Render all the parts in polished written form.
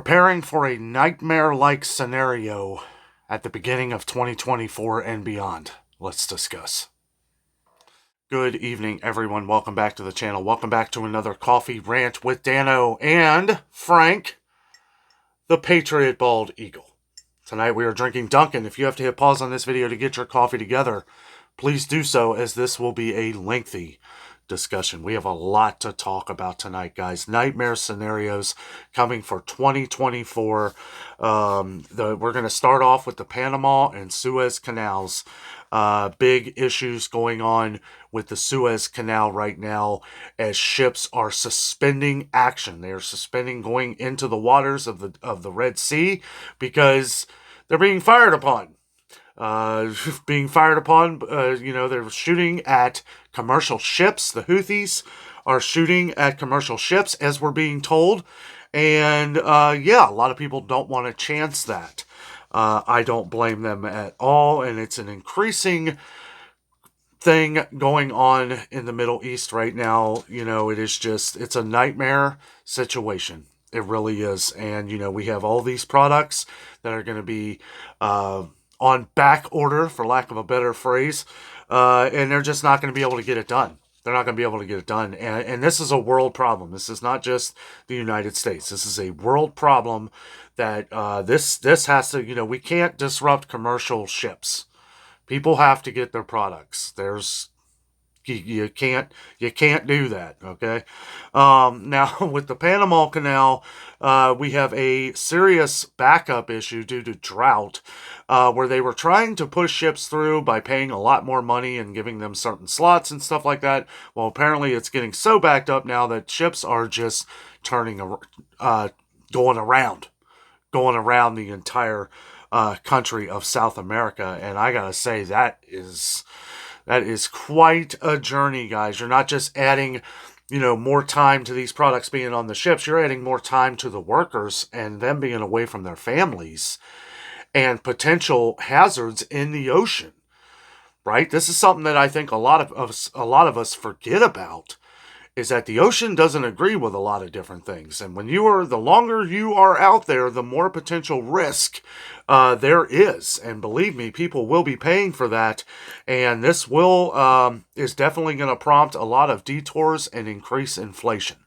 Preparing for a nightmare-like scenario at the beginning of 2024 and beyond. Let's discuss. Good evening, everyone. Welcome back to the channel. Welcome back to another coffee rant with Dano and Frank, the Patriot Bald Eagle. Tonight we are drinking Dunkin'. If you have to hit pause on this video to get your coffee together, please do so, as this will be a lengthy discussion. We have a lot to talk about tonight, guys. Nightmare scenarios coming for 2024. We're going to start off with the Panama and Suez Canals. Big issues going on with the Suez Canal right now as ships are suspending action. They are suspending going into the waters of the Red Sea because they're being fired upon. They're shooting at commercial ships. The Houthis are shooting at commercial ships, as we're being told. And, a lot of people don't want to chance that. I don't blame them at all. And it's an increasing thing going on in the Middle East right now. It's a nightmare situation. It really is. And, we have all these products that are going to be, on back order, for lack of a better phrase, and they're just not going to be able to get it done. They're not going to be able to get it done, and this is a world problem. This is not just the United States. This is a world problem that this has to, we can't disrupt commercial ships. People have to get their products. You can't do that, okay? Now, with the Panama Canal, we have a serious backup issue due to drought, where they were trying to push ships through by paying a lot more money and giving them certain slots and stuff like that. Well, apparently it's getting so backed up now that ships are just going around the entire country of South America, and I gotta say that is quite a journey, guys. You're not just adding, more time to these products being on the ships. You're adding more time to the workers and them being away from their families and potential hazards in the ocean, right? This is something that I think a lot of us forget about, is that the ocean doesn't agree with a lot of different things. And the longer you are out there, the more potential risk there is. And believe me, people will be paying for that. And this is definitely going to prompt a lot of detours and increase inflation.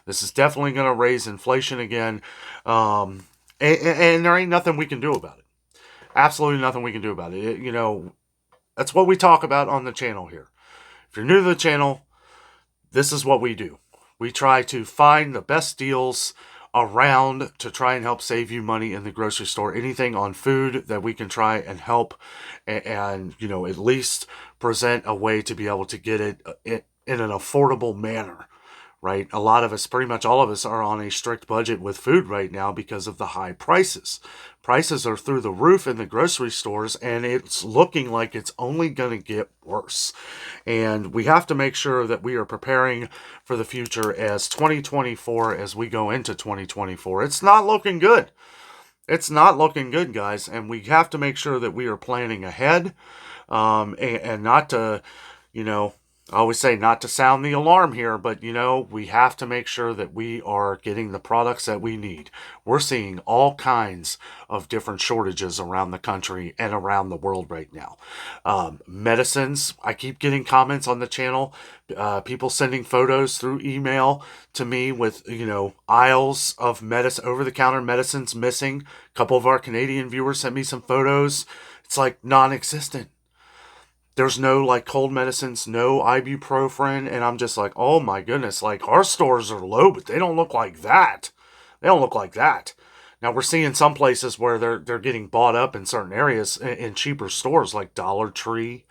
This is definitely going to raise inflation again. And there ain't nothing we can do about it. Absolutely nothing we can do about it. That's what we talk about on the channel here. If you're new to the channel, this is what we do. We try to find the best deals around to try and help save you money in the grocery store. Anything on food that we can try and help and at least present a way to be able to get it in an affordable manner, right? A lot of us, pretty much all of us, are on a strict budget with food right now because of the high prices. Prices are through the roof in the grocery stores, and it's looking like it's only going to get worse. And we have to make sure that we are preparing for the future as we go into 2024. It's not looking good. It's not looking good, guys. And we have to make sure that we are planning ahead, and not to, I always say not to sound the alarm here, but, we have to make sure that we are getting the products that we need. We're seeing all kinds of different shortages around the country and around the world right now. Medicines, I keep getting comments on the channel, people sending photos through email to me with, aisles of over-the-counter medicines missing. A couple of our Canadian viewers sent me some photos. It's like non-existent. There's no cold medicines, no ibuprofen, and I'm just like, oh my goodness, our stores are low, but they don't look like that. They don't look like that. Now we're seeing some places where they're getting bought up in certain areas in cheaper stores like Dollar Tree.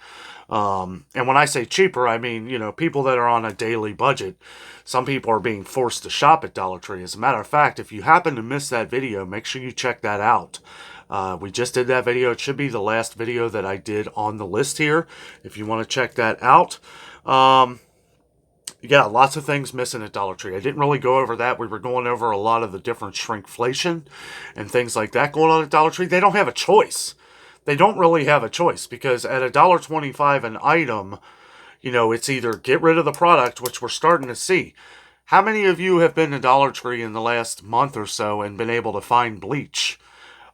And when I say cheaper, I mean, people that are on a daily budget. Some people are being forced to shop at Dollar Tree. As a matter of fact, if you happen to miss that video, make sure you check that out. We just did that video. It should be the last video that I did on the list here, if you want to check that out. Lots of things missing at Dollar Tree. I didn't really go over that. We were going over a lot of the different shrinkflation and things like that going on at Dollar Tree. They don't have a choice. They don't really have a choice, because at $1.25 an item, it's either get rid of the product, which we're starting to see. How many of you have been to Dollar Tree in the last month or so and been able to find bleach?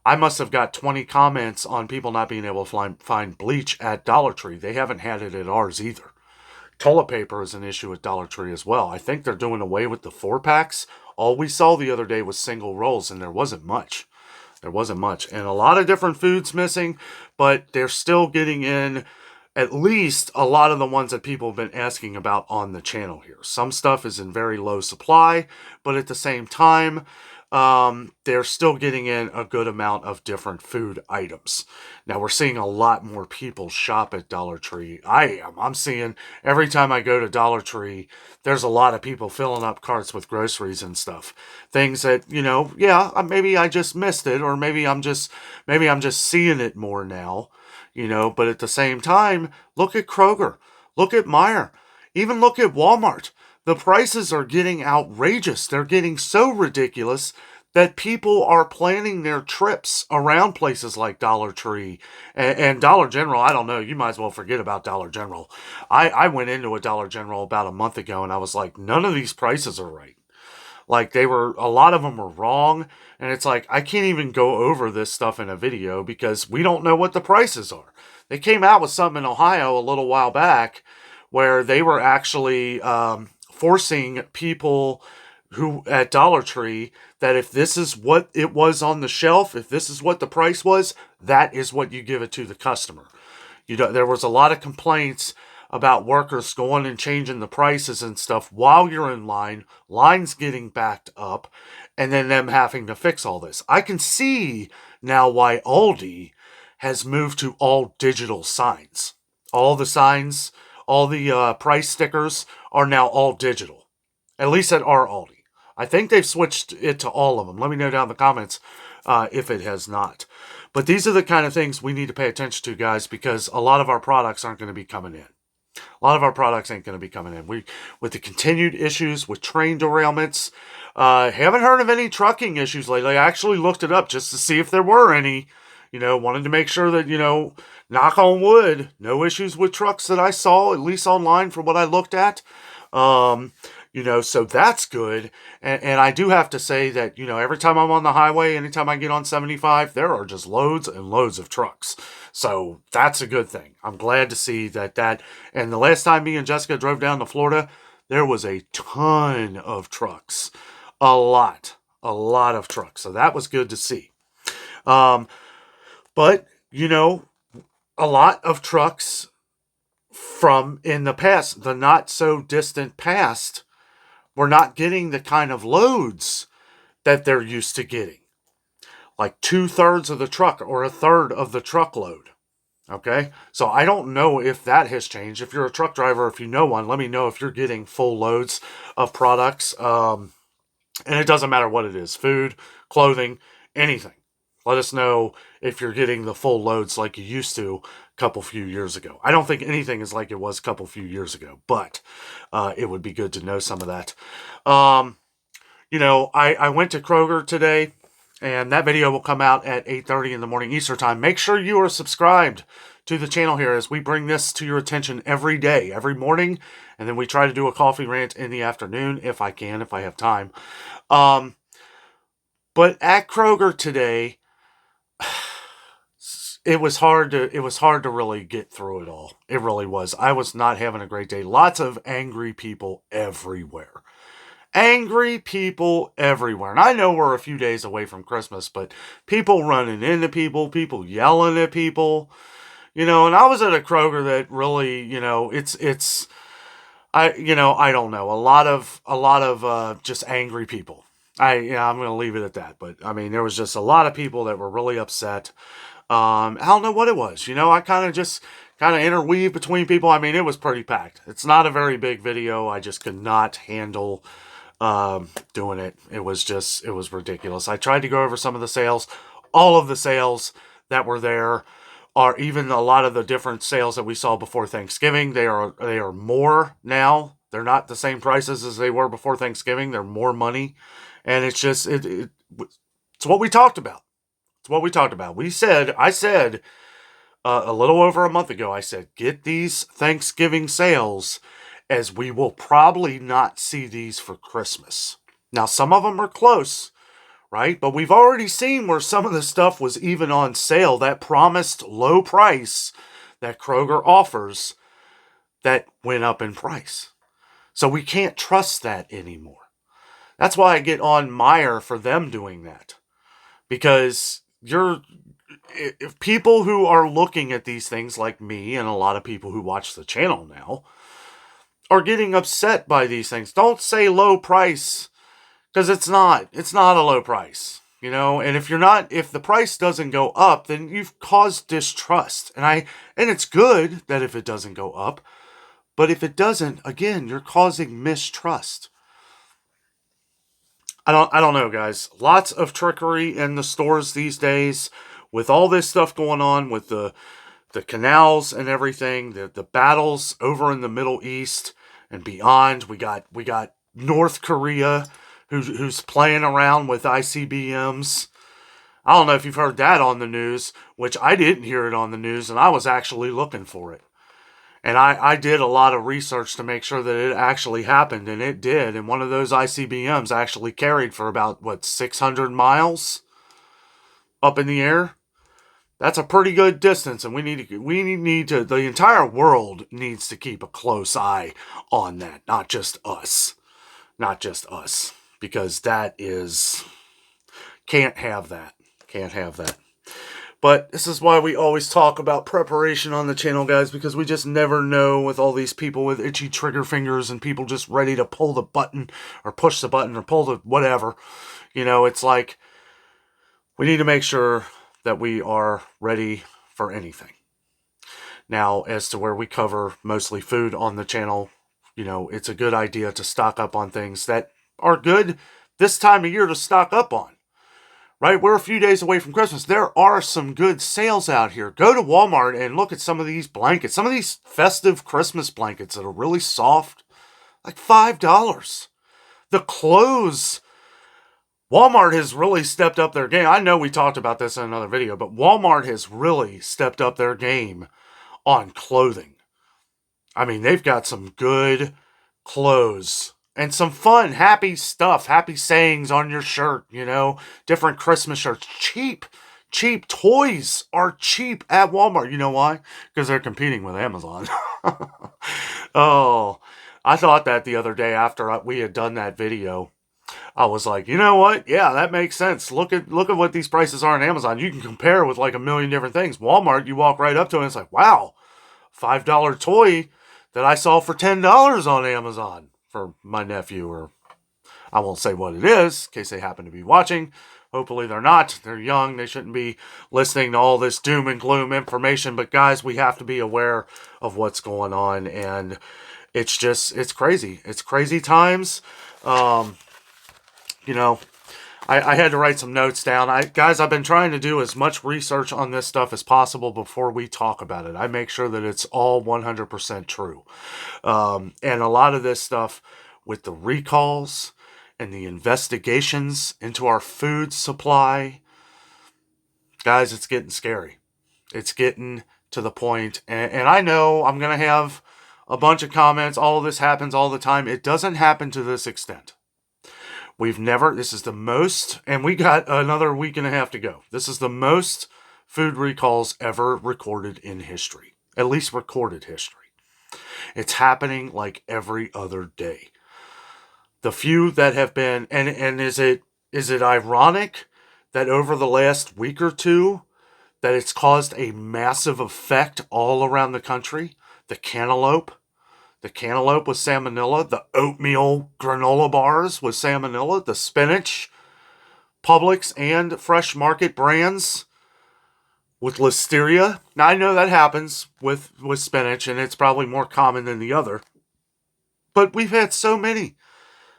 I must have got 20 comments on people not being able to find bleach at Dollar Tree. They haven't had it at ours either. Toilet paper is an issue at Dollar Tree as well. I think they're doing away with the 4-packs. All we saw the other day was single rolls, and there wasn't much. There wasn't much. And a lot of different foods missing, but they're still getting in at least a lot of the ones that people have been asking about on the channel here. Some stuff is in very low supply, but at the same time, they're still getting in a good amount of different food items. Now, we're seeing a lot more people shop at Dollar Tree. I'm seeing every time I go to Dollar Tree, there's a lot of people filling up carts with groceries and stuff. Things that, maybe I just missed it, or maybe I'm just seeing it more now, but at the same time, look at Kroger, look at Meijer, even look at Walmart. The prices are getting outrageous. They're getting so ridiculous that people are planning their trips around places like Dollar Tree and Dollar General. I don't know. You might as well forget about Dollar General. I went into a Dollar General about a month ago and I was like, none of these prices are right. Like a lot of them were wrong. And it's like, I can't even go over this stuff in a video because we don't know what the prices are. They came out with something in Ohio a little while back where they were actually forcing people who at Dollar Tree that if this is what it was on the shelf, if this is what the price was, that is what you give it to the customer. There was a lot of complaints about workers going and changing the prices and stuff while you're in line, lines getting backed up, and then them having to fix all this. I can see now why Aldi has moved to all digital signs. All the signs, all the price stickers are now all digital, at least at our Aldi. I think they've switched it to all of them. Let me know down in the comments if it has not. But these are the kind of things we need to pay attention to, guys, because a lot of our products aren't going to be coming in. A lot of our products ain't going to be coming in. With the continued issues with train derailments, haven't heard of any trucking issues lately. I actually looked it up just to see if there were any. Wanted to make sure that, knock on wood, no issues with trucks that I saw, at least online from what I looked at. So that's good. And I do have to say that, every time I'm on the highway, anytime I get on 75, there are just loads and loads of trucks. So that's a good thing. I'm glad to see that. And the last time me and Jessica drove down to Florida, there was a ton of trucks. A lot of trucks. So that was good to see. But, a lot of trucks from in the past, the not so distant past, were not getting the kind of loads that they're used to getting. Like 2/3 of the truck or 1/3 of the truckload. Okay? So I don't know if that has changed. If you're a truck driver, if you know one, let me know if you're getting full loads of products. And it doesn't matter what it is. Food, clothing, anything. Let us know if you're getting the full loads like you used to a few years ago. I don't think anything is like it was a few years ago, but it would be good to know some of that. I went to Kroger today, and that video will come out at 8:30 in the morning Eastern time. Make sure you are subscribed to the channel here as we bring this to your attention every day, every morning, and then we try to do a coffee rant in the afternoon if I can, if I have time. But at Kroger today, it was hard to really get through it all. It really was. I was not having a great day. Lots of angry people everywhere. Angry people everywhere. And I know we're a few days away from Christmas, but people running into people yelling at people, and I was at a Kroger that really, I don't know, a lot of just angry people. I'm going to leave it at that. But I mean, there was just a lot of people that were really upset. I don't know what it was. I kind of interweave between people. I mean, it was pretty packed. It's not a very big video. I just could not handle doing it. It was ridiculous. I tried to go over some of the sales. All of the sales that were there are even a lot of the different sales that we saw before Thanksgiving. They are more now. They're not the same prices as they were before Thanksgiving. They're more money. And it's just, it's what we talked about. It's what we talked about. I said a little over a month ago, I said, get these Thanksgiving sales as we will probably not see these for Christmas. Now, some of them are close, right? But we've already seen where some of the stuff was even on sale, that promised low price that Kroger offers, that went up in price. So we can't trust that anymore. That's why I get on Meijer for them doing that. Because if people who are looking at these things like me and a lot of people who watch the channel now are getting upset by these things. Don't say low price, because it's not a low price, and if the price doesn't go up, then you've caused distrust. And it's good that if it doesn't go up, but if it doesn't, again, you're causing mistrust. I don't know, guys. Lots of trickery in the stores these days with all this stuff going on with the canals and everything, the battles over in the Middle East and beyond. We got North Korea who's playing around with ICBMs. I don't know if you've heard that on the news, which I didn't hear it on the news, and I was actually looking for it. And I did a lot of research to make sure that it actually happened, and it did. And one of those ICBMs actually carried for about, 600 miles up in the air. That's a pretty good distance, and we need to, the entire world needs to keep a close eye on that, not just us. Not just us. Because can't have that. Can't have that. But this is why we always talk about preparation on the channel, guys, because we just never know with all these people with itchy trigger fingers and people just ready to pull the button or push the button or pull the whatever. It's like we need to make sure that we are ready for anything. Now, as to where we cover mostly food on the channel, it's a good idea to stock up on things that are good this time of year to stock up on. Right? We're a few days away from Christmas. There are some good sales out here. Go to Walmart and look at some of these blankets. Some of these festive Christmas blankets that are really soft. Like $5. The clothes. Walmart has really stepped up their game. I know we talked about this in another video, but Walmart has really stepped up their game on clothing. I mean, they've got some good clothes. And some fun, happy stuff, happy sayings on your shirt, different Christmas shirts. Cheap toys are cheap at Walmart. You know why? Because they're competing with Amazon. Oh, I thought that the other day after we had done that video. I was like, you know what? Yeah, that makes sense. Look at what these prices are on Amazon. You can compare with like a million different things. Walmart, you walk right up to it and it's like, wow, $5 toy that I saw for $10 on Amazon. For my nephew, or I won't say what it is, in case they happen to be watching. Hopefully they're not. They're young. They shouldn't be listening to all this doom and gloom information. But guys, we have to be aware of what's going on. And it's crazy. It's crazy times. I had to write some notes down. Guys, I've been trying to do as much research on this stuff as possible before we talk about it. I make sure that it's all 100% true. And a lot of this stuff with the recalls and the investigations into our food supply, guys, it's getting scary. It's getting to the point, and I know I'm going to have a bunch of comments. All of this happens all the time. It doesn't happen to this extent. This is the most, and we got another week and a half to go. This is the most food recalls ever recorded in history. At least recorded history. It's happening like every other day. The few that have been, and is it ironic that over the last week or two that it's caused a massive effect all around the country? The cantaloupe with salmonella, the oatmeal granola bars with salmonella, the spinach, Publix, and Fresh Market brands with Listeria. Now, I know that happens with spinach, and it's probably more common than the other. But we've had so many.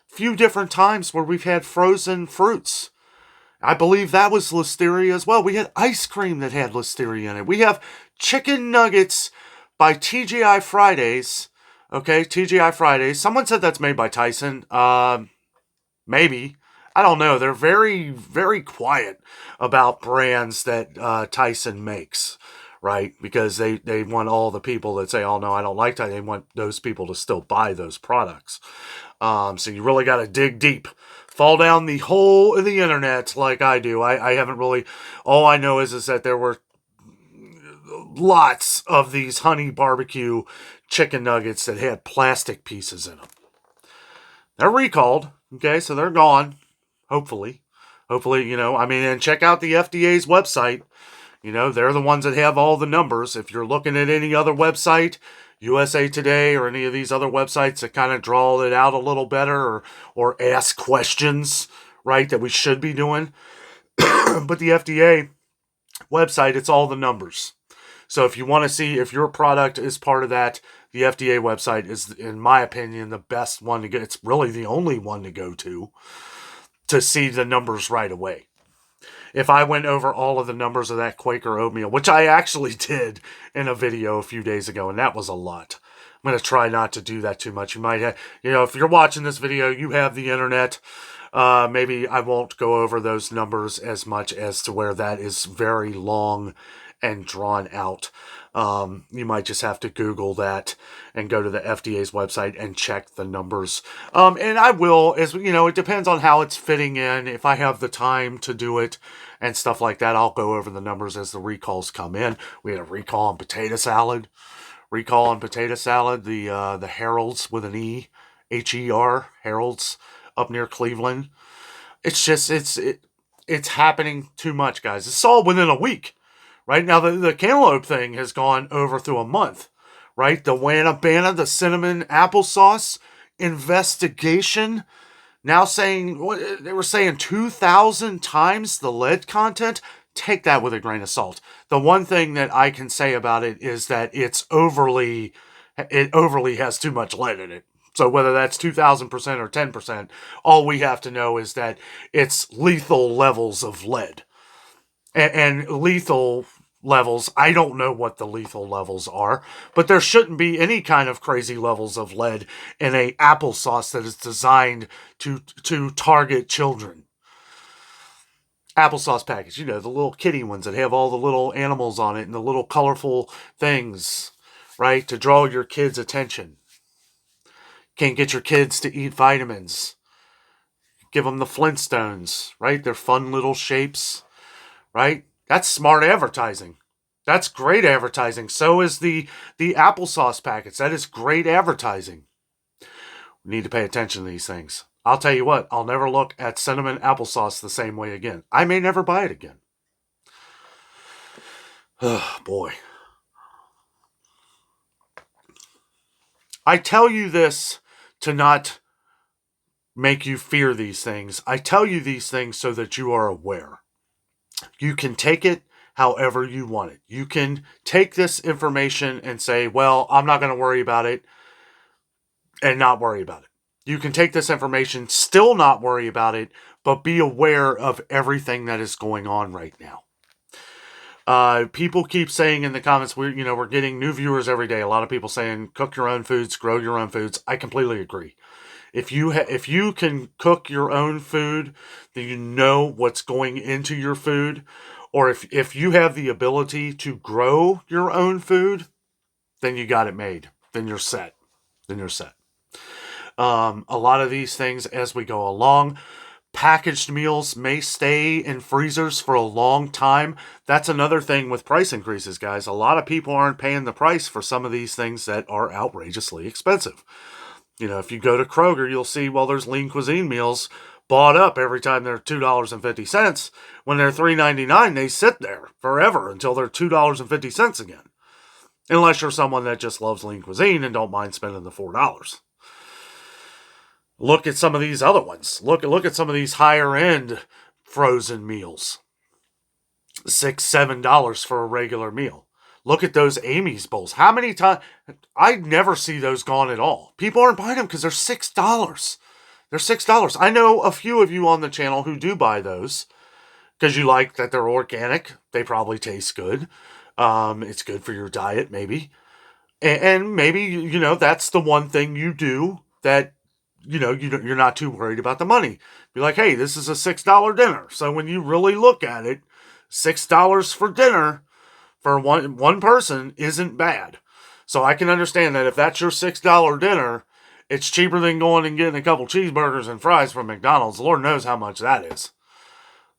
Few different times where we've had frozen fruits. I believe that was Listeria as well. We had ice cream that had Listeria in it. We have chicken nuggets by TGI Fridays. Okay, TGI Fridays. Someone said that's made by Tyson. Maybe. I don't know. They're very, very quiet about brands that Tyson makes, right? Because they want all the people that say, oh no, I don't like that. They want those people to still buy those products. So you really got to dig deep. Fall down the hole of the internet like I do. I haven't really, all I know is that there were lots of these honey barbecue chicken nuggets that had plastic pieces in them. They're recalled, okay, so they're gone, hopefully. Hopefully, and check out the FDA's website. They're the ones that have all the numbers. If you're looking at any other website, USA Today or any of these other websites that kind of draw it out a little better or ask questions, right, that we should be doing. But the FDA website, it's all the numbers. So if you want to see if your product is part of that, the FDA website is, in my opinion, the best one to get. It's really the only one to go to see the numbers right away. If I went over all of the numbers of that Quaker oatmeal, which I actually did in a video a few days ago, and that was a lot. I'm going to try not to do that too much. You might have, if you're watching this video, you have the internet. Maybe I won't go over those numbers as much as to where that is very long and drawn out. You might just have to Google that and go to the FDA's website and check the numbers. And I will, it depends on how it's fitting in. If I have the time to do it and stuff like that, I'll go over the numbers as the recalls come in. We had a recall on potato salad. The Harold's with an E, H-E-R, Harold's up near Cleveland. It's just, it's happening too much, guys. It's all within a week. Right now, the cantaloupe thing has gone over through a month, right? The Wanna-Banna, the cinnamon applesauce investigation, now saying, they were saying 2,000 times the lead content. Take that with a grain of salt. The one thing that I can say about it is that it overly has too much lead in it. So whether that's 2,000% or 10%, all we have to know is that it's lethal levels of lead. And lethal levels, I don't know what the lethal levels are, but there shouldn't be any kind of crazy levels of lead in a applesauce that is designed to target children. Applesauce package, the little kitty ones that have all the little animals on it and the little colorful things, right, to draw your kids' attention. Can't get your kids to eat vitamins. Give them the Flintstones, right? They're fun little shapes. Right? That's smart advertising. That's great advertising. So is the applesauce packets. That is great advertising. We need to pay attention to these things. I'll tell you what, I'll never look at cinnamon applesauce the same way again. I may never buy it again. Oh, boy. I tell you this to not make you fear these things. I tell you these things so that you are aware. You can take it however you want it. You can take this information and say, well, I'm not going to worry about it, and not worry about it. You can take this information, still not worry about it, but be aware of everything that is going on right now. People keep saying in the comments, we're getting new viewers every day. A lot of people saying, cook your own foods, grow your own foods. I completely agree. If you can cook your own food, then you know what's going into your food. Or if you have the ability to grow your own food, then you got it made. Then you're set. A lot of these things as we go along, packaged meals may stay in freezers for a long time. That's another thing with price increases, guys. A lot of people aren't paying the price for some of these things that are outrageously expensive. If you go to Kroger, you'll see, there's lean cuisine meals bought up every time they're $2.50. When they're $3.99, they sit there forever until they're $2.50 again. Unless you're someone that just loves lean cuisine and don't mind spending the $4. Look at some of these other ones. Look at some of these higher end frozen meals. $6, $7 for a regular meal. Look at those Amy's bowls. How many times? I never see those gone at all. People aren't buying them because they're $6. They're $6. I know a few of you on the channel who do buy those because you like that they're organic. They probably taste good. It's good for your diet, maybe. And maybe, that's the one thing you do that, you're not too worried about the money. Be like, hey, this is a $6 dinner. So when you really look at it, $6 for dinner for one person isn't bad. So I can understand that if that's your $6 dinner, it's cheaper than going and getting a couple cheeseburgers and fries from McDonald's. Lord knows how much that is.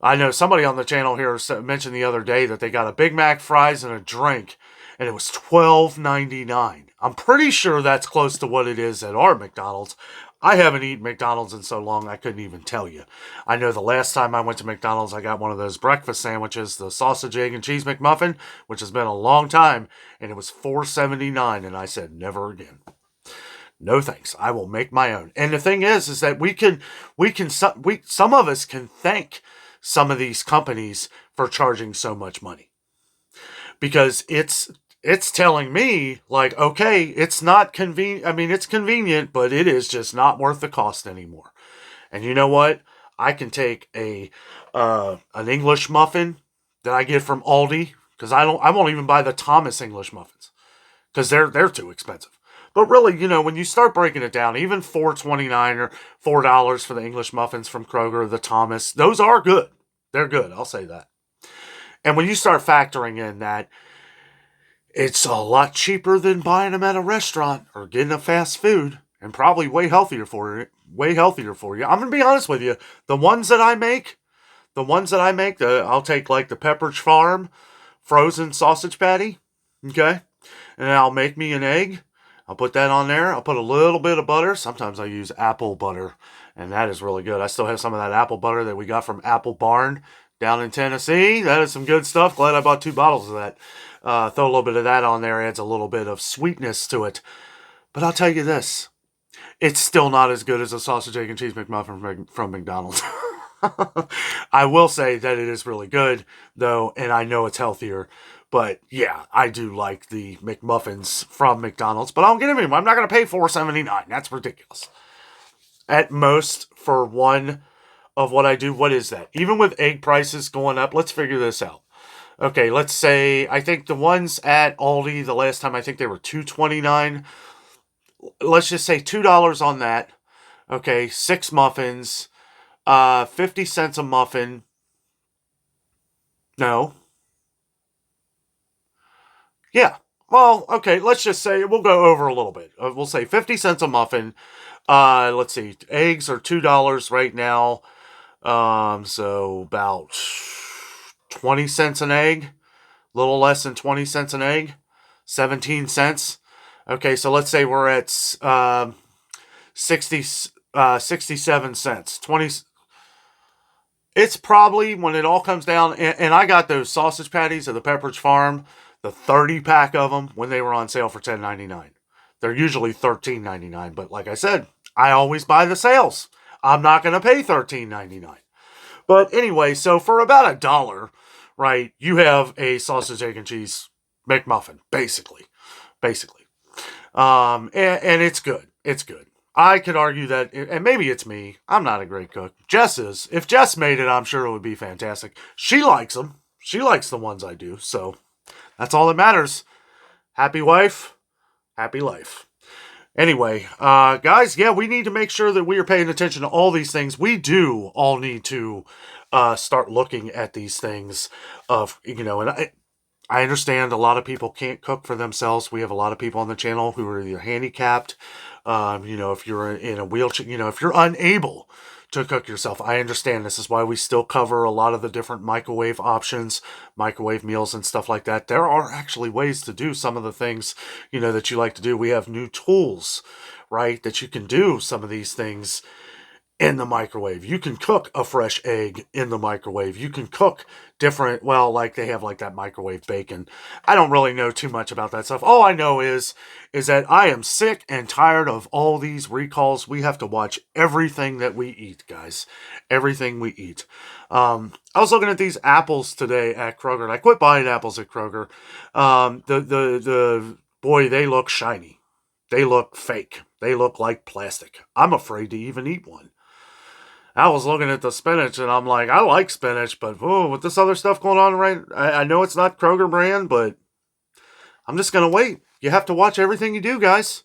I know somebody on the channel here mentioned the other day that they got a Big Mac, fries, and a drink, and it was $12.99. I'm pretty sure that's close to what it is at our McDonald's. I haven't eaten McDonald's in so long I couldn't even tell you. I know the last time I went to McDonald's, I got one of those breakfast sandwiches, the sausage, egg, and cheese McMuffin, which has been a long time, and it was $4.79, and I said, never again. No thanks. I will make my own. And the thing is that some of us can thank some of these companies for charging so much money, because it's telling me, like, okay, it's not convenient. I mean, it's convenient, but it is just not worth the cost anymore. And you know what? I can take an English muffin that I get from Aldi, because I won't even buy the Thomas English muffins because they're too expensive. But really, when you start breaking it down, even $4.29 or $4 for the English muffins from Kroger, the Thomas, those are good. They're good, I'll say that. And when you start factoring in that it's a lot cheaper than buying them at a restaurant or getting a fast food, and probably way healthier for you. I'm going to be honest with you. The ones that I make, I'll take like the Pepperidge Farm frozen sausage patty, okay? And I'll make me an egg. I'll put that on there. I'll put a little bit of butter. Sometimes I use apple butter, and that is really good. I still have some of that apple butter that we got from Apple Barn down in Tennessee. That is some good stuff. Glad I bought 2 bottles of that. Throw a little bit of that on there. Adds a little bit of sweetness to it. But I'll tell you this. It's still not as good as a sausage, egg, and cheese McMuffin from McDonald's. I will say that it is really good, though, and I know it's healthier. But yeah, I do like the McMuffins from McDonald's, but I don't get them anymore. I'm not going to pay $4.79. That's ridiculous. At most, for one of what I do, what is that? Even with egg prices going up, let's figure this out. Okay, let's say, I think the ones at Aldi, the last time, I think they were $2.29. Let's just say $2 on that. Okay, 6 muffins, 50 cents a muffin. No. Yeah. Well, okay, let's just say, we'll go over a little bit. We'll say 50 cents a muffin. Let's see, eggs are $2 right now. So about 20 cents an egg. A little less than 20 cents an egg. 17 cents. Okay, so let's say we're at 67 cents. 20. It's probably, when it all comes down, and I got those sausage patties at the Pepperidge Farm, the 30-pack of them, when they were on sale for $10.99. They're usually $13.99, but like I said, I always buy the sales. I'm not going to pay $13.99. But anyway, so for about $1, right, you have a sausage, egg, and cheese McMuffin, basically. And it's good. It's good. I could argue that, and maybe it's me, I'm not a great cook. Jess is. If Jess made it, I'm sure it would be fantastic. She likes them. She likes the ones I do, so that's all that matters. Happy wife, happy life. Anyway, guys, yeah, we need to make sure that we are paying attention to all these things. We do all need to start looking at these things and I understand a lot of people can't cook for themselves. We have a lot of people on the channel who are either handicapped, if you're in a wheelchair, if you're unable to cook yourself. I understand. This is why we still cover a lot of the different microwave options, microwave meals and stuff like that. There are actually ways to do some of the things, that you like to do. We have new tools, right, that you can do some of these things in the microwave. You can cook a fresh egg in the microwave. You can cook different, like they have like that microwave bacon. I don't really know too much about that stuff. All I know is that I am sick and tired of all these recalls. We have to watch everything that we eat, guys. Everything we eat. I was looking at these apples today at Kroger, and I quit buying apples at Kroger. Boy, they look shiny. They look fake. They look like plastic. I'm afraid to even eat one. I was looking at the spinach, and I'm like, I like spinach, but with this other stuff going on, right? I know it's not Kroger brand, but I'm just going to wait. You have to watch everything you do, guys.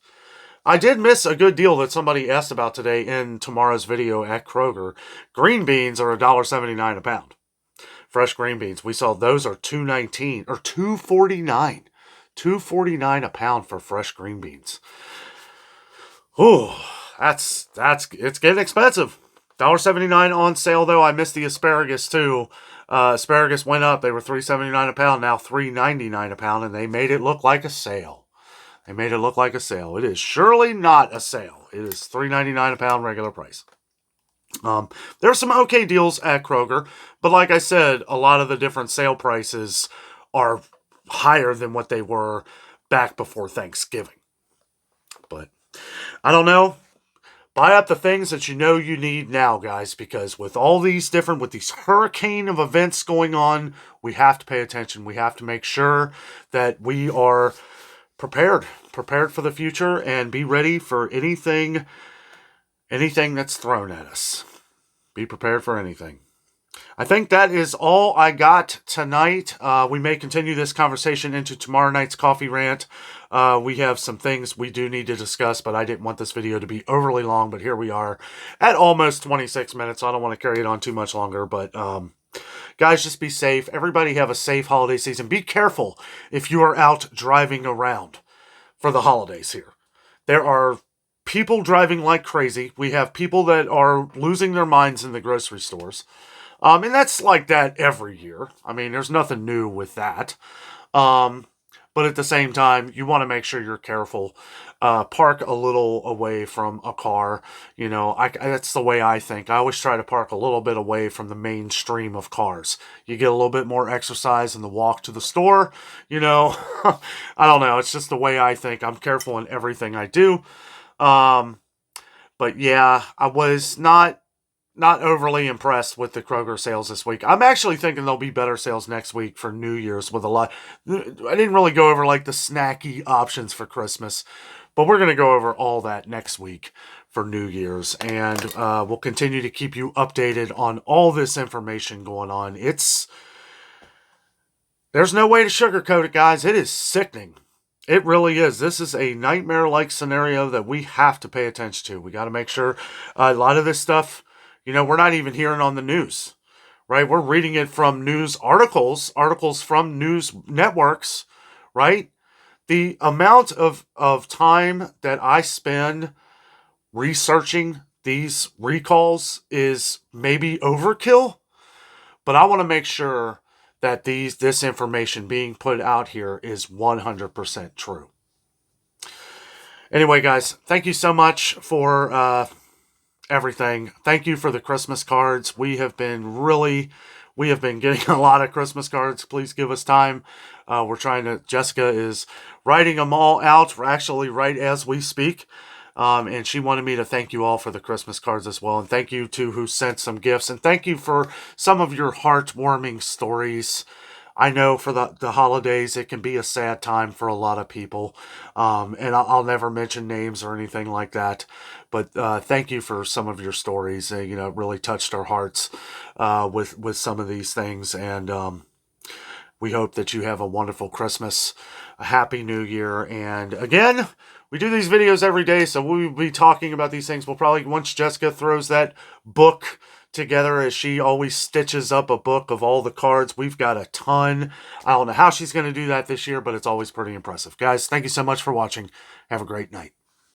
I did miss a good deal that somebody asked about today in tomorrow's video at Kroger. Green beans are $1.79 a pound. fresh green beans. We saw those are $2.19 or $2.49. $2.49 a pound for fresh green beans. Oh, it's getting expensive. $1.79 on sale though. I missed the asparagus too. Asparagus went up. They were $3.79 a pound, now $3.99 a pound, and they made it look like a sale. They made it look like a sale. It is surely not a sale. It is $3.99 a pound regular price. There are some okay deals at Kroger, but like I said, a lot of the different sale prices are higher than what they were back before Thanksgiving. But I don't know. Buy up the things that you know you need now, guys, because with these hurricane of events going on, we have to pay attention. We have to make sure that we are prepared for the future and be ready for anything that's thrown at us. Be prepared for anything. I think that is all I got tonight. We may continue this conversation into tomorrow night's coffee rant. We have some things we do need to discuss, but I didn't want this video to be overly long, but here we are at almost 26 minutes. I don't want to carry it on too much longer, but guys, just be safe. Everybody have a safe holiday season. Be careful if you are out driving around for the holidays here. There are people driving like crazy. We have people that are losing their minds in the grocery stores. And that's like that every year. I mean, there's nothing new with that. But at the same time, you want to make sure you're careful. Park a little away from a car. You know, that's the way I think. I always try to park a little bit away from the mainstream of cars. You get a little bit more exercise in the walk to the store. You know, I don't know. It's just the way I think. I'm careful in everything I do. But yeah, I was not overly impressed with the Kroger sales this week. I'm actually thinking there'll be better sales next week for New Year's with a lot. I didn't really go over like the snacky options for Christmas, but we're going to go over all that next week for New Year's. And we'll continue to keep you updated on all this information going on. There's no way to sugarcoat it, guys. It is sickening. It really is. This is a nightmare-like scenario that we have to pay attention to. We got to make sure a lot of this stuff, you know, we're not even hearing on the news, right? We're reading it from news articles from news networks, right? The amount of time that I spend researching these recalls is maybe overkill, but I want to make sure that this information being put out here is 100% true. Anyway, guys, thank you so much for everything. Thank you for the Christmas cards. We have been getting a lot of Christmas cards. Please give us time. Jessica is writing them all out, actually right as we speak. And she wanted me to thank you all for the Christmas cards as well. And thank you to who sent some gifts. And thank you for some of your heartwarming stories. I know for the holidays, it can be a sad time for a lot of people. And I'll never mention names or anything like that. But thank you for some of your stories. It really touched our hearts with some of these things. And we hope that you have a wonderful Christmas, a happy New Year. And again, we do these videos every day, so we'll be talking about these things. We'll probably, once Jessica throws that book together, as she always stitches up a book of all the cards, we've got a ton. I don't know how she's going to do that this year, but it's always pretty impressive. Guys, thank you so much for watching. Have a great night.